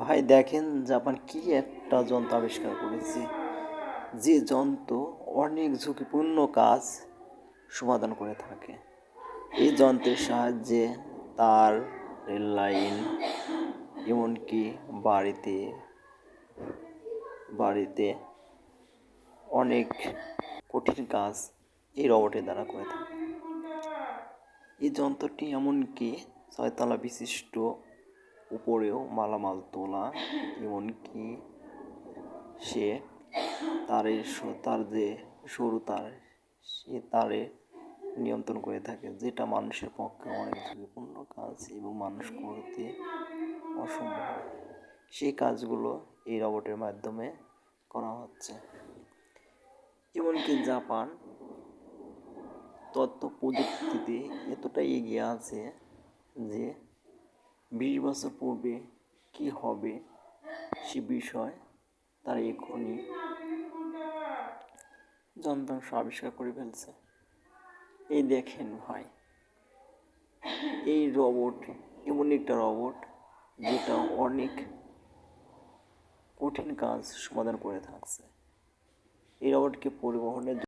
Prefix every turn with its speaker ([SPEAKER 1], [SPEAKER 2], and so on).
[SPEAKER 1] ভাই দেখেন জাপান কি একটা যন্ত্র আবিষ্কার করেছে, যে যন্ত্র অনেক ঝুঁকিপূর্ণ কাজ সমাধান করে থাকে। এই যন্ত্রের সাহায্যে তার রেল লাইন, এমনকি বাড়িতে বাড়িতে অনেক কঠিন কাজ এই রোবটের দ্বারা করে থাকে। এই যন্ত্রটি এমনকি 6 তলা বিশিষ্ট, উপরেও মালামাল তোলা, এমনকি সে তার যে সরু তার, সে তারে নিয়ন্ত্রণ করে থাকে, যেটা মানুষের পক্ষে অনেক ঝুঁকিপূর্ণ কাজ এবং মানুষ করতে অসম্ভব। সেই কাজগুলো এই রোবটের মাধ্যমে করা হচ্ছে। এমনকি জাপান তথ্য প্রযুক্তিতে এতটাই এগিয়ে আছে যে 20 বছর পূর্বে কী হবে সে বিষয় তারা এখনই যন্ত্রাংশ আবিষ্কার করে ফেলছে। এই দেখেন ভাই, এই রোবট এমন একটা রোবট যেটা অনেক কঠিন কাজ সমাধান করে থাকছে। এই রোবটকে পরিবহনের